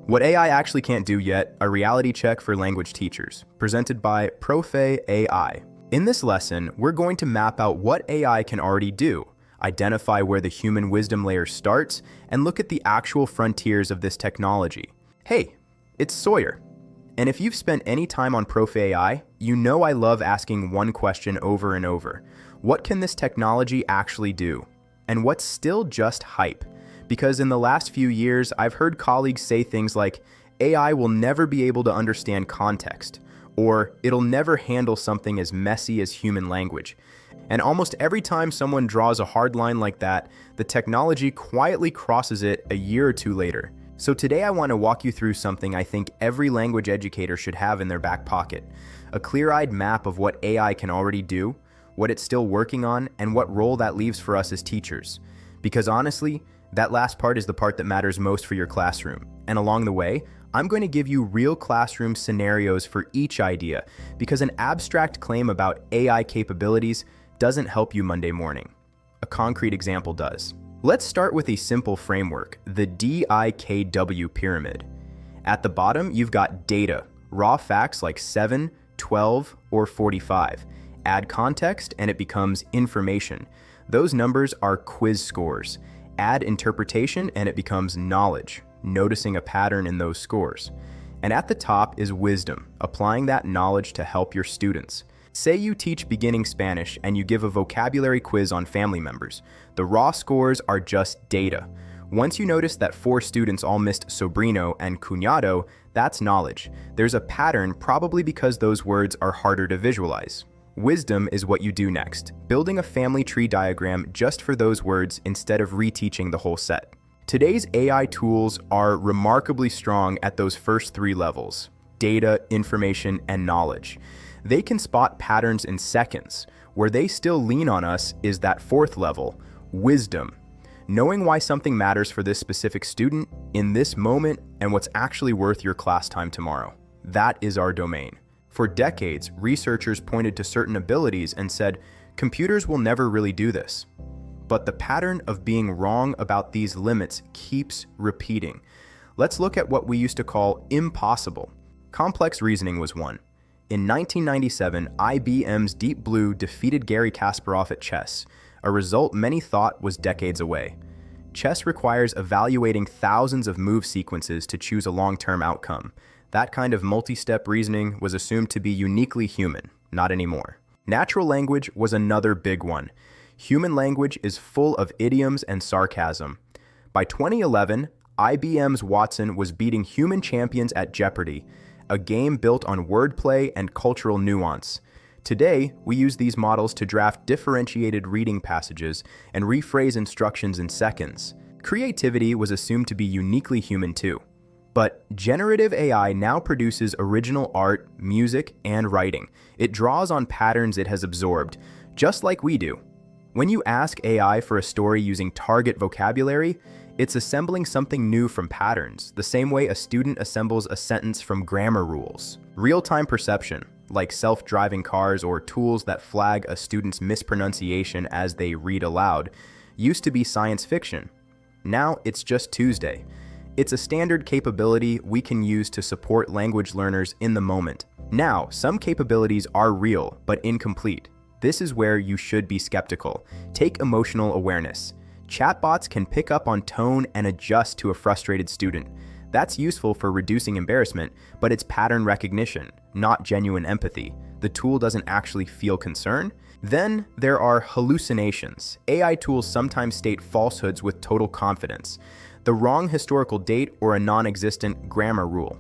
What AI actually can't do yet, a reality check for language teachers, presented by ProfeAI. In this lesson, we're going to map out what AI can already do, identify where the human wisdom layer starts, and look at the actual frontiers of this technology. Hey, it's Sawyer. And if you've spent any time on ProfeAI, you know I love asking one question over and over. What can this technology actually do? And what's still just hype? Because in the last few years, I've heard colleagues say things like, AI will never be able to understand context, or it'll never handle something as messy as human language. And almost every time someone draws a hard line like that, the technology quietly crosses it a year or two later. So today I want to walk you through something I think every language educator should have in their back pocket. A clear-eyed map of what AI can already do, what it's still working on, and what role that leaves for us as teachers. Because honestly, that last part is the part that matters most for your classroom. And along the way, I'm going to give you real classroom scenarios for each idea, because an abstract claim about AI capabilities doesn't help you Monday morning. A concrete example does. Let's start with a simple framework, the DIKW pyramid. At the bottom, you've got data, raw facts like 7, 12, or 45. Add context and it becomes information. Those numbers are quiz scores. Add interpretation and it becomes knowledge, noticing a pattern in those scores. And at the top is wisdom, applying that knowledge to help your students. Say you teach beginning Spanish and you give a vocabulary quiz on family members. The raw scores are just data. Once you notice that 4 students all missed sobrino and cuñado, that's knowledge. There's a pattern, probably because those words are harder to visualize. Wisdom is what you do next, building a family tree diagram just for those words instead of reteaching the whole set. Today's AI tools are remarkably strong at those first 3 levels: data, information, and knowledge. They can spot patterns in seconds. Where they still lean on us is that 4th level, wisdom. Knowing why something matters for this specific student in this moment and what's actually worth your class time tomorrow. That is our domain. For decades, researchers pointed to certain abilities and said, computers will never really do this. But the pattern of being wrong about these limits keeps repeating. Let's look at what we used to call impossible. Complex reasoning was one. In 1997, IBM's Deep Blue defeated Garry Kasparov at chess, a result many thought was decades away. Chess requires evaluating thousands of move sequences to choose a long-term outcome. That kind of multi-step reasoning was assumed to be uniquely human, not anymore. Natural language was another big one. Human language is full of idioms and sarcasm. By 2011, IBM's Watson was beating human champions at Jeopardy, a game built on wordplay and cultural nuance. Today, we use these models to draft differentiated reading passages and rephrase instructions in seconds. Creativity was assumed to be uniquely human too. But generative AI now produces original art, music, and writing. It draws on patterns it has absorbed, just like we do. When you ask AI for a story using target vocabulary, it's assembling something new from patterns, the same way a student assembles a sentence from grammar rules. Real-time perception, like self-driving cars or tools that flag a student's mispronunciation as they read aloud, used to be science fiction. Now it's just Tuesday. It's a standard capability we can use to support language learners in the moment. Now, some capabilities are real, but incomplete. This is where you should be skeptical. Take emotional awareness. Chatbots can pick up on tone and adjust to a frustrated student. That's useful for reducing embarrassment, but it's pattern recognition, not genuine empathy. The tool doesn't actually feel concern. Then there are hallucinations. AI tools sometimes state falsehoods with total confidence. The wrong historical date or a non-existent grammar rule.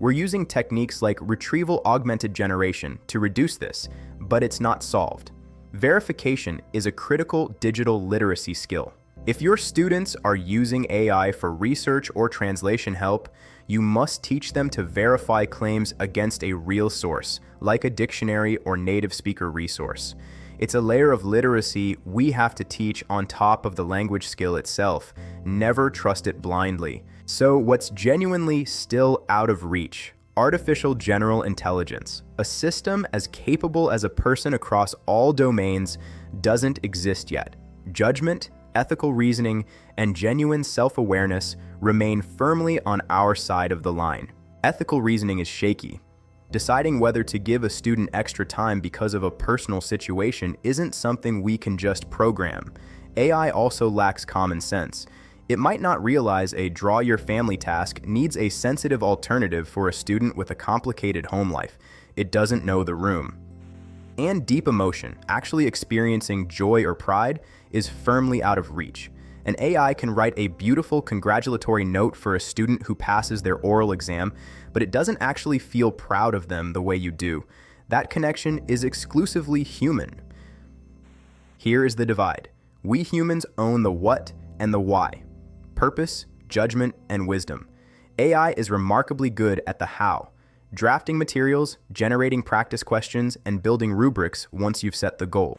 We're using techniques like retrieval augmented generation to reduce this, but it's not solved. Verification is a critical digital literacy skill. If your students are using AI for research or translation help, you must teach them to verify claims against a real source, like a dictionary or native speaker resource. It's a layer of literacy we have to teach on top of the language skill itself. Never trust it blindly. So what's genuinely still out of reach? Artificial general intelligence. A system as capable as a person across all domains doesn't exist yet. Judgment, ethical reasoning, and genuine self-awareness remain firmly on our side of the line. Ethical reasoning is shaky. Deciding whether to give a student extra time because of a personal situation isn't something we can just program. AI also lacks common sense. It might not realize a draw your family task needs a sensitive alternative for a student with a complicated home life. It doesn't know the room. And deep emotion, actually experiencing joy or pride, is firmly out of reach. An AI can write a beautiful congratulatory note for a student who passes their oral exam, but it doesn't actually feel proud of them the way you do. That connection is exclusively human. Here is the divide. We humans own the what and the why. Purpose, judgment, and wisdom. AI is remarkably good at the how. Drafting materials, generating practice questions, and building rubrics once you've set the goal.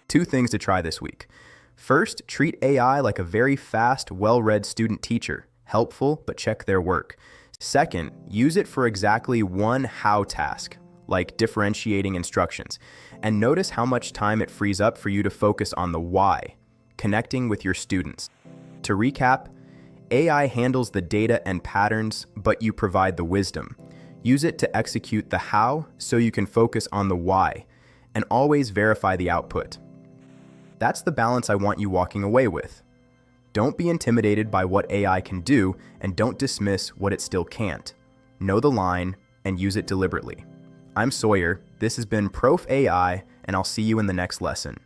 2 things to try this week. First, treat AI like a very fast, well-read student teacher. Helpful, but check their work. Second, use it for exactly one how task, like differentiating instructions. And notice how much time it frees up for you to focus on the why, connecting with your students. To recap, AI handles the data and patterns, but you provide the wisdom. Use it to execute the how so you can focus on the why, and always verify the output. That's the balance I want you walking away with. Don't be intimidated by what AI can do, and don't dismiss what it still can't. Know the line and use it deliberately. I'm Sawyer, this has been ProfeAI, and I'll see you in the next lesson.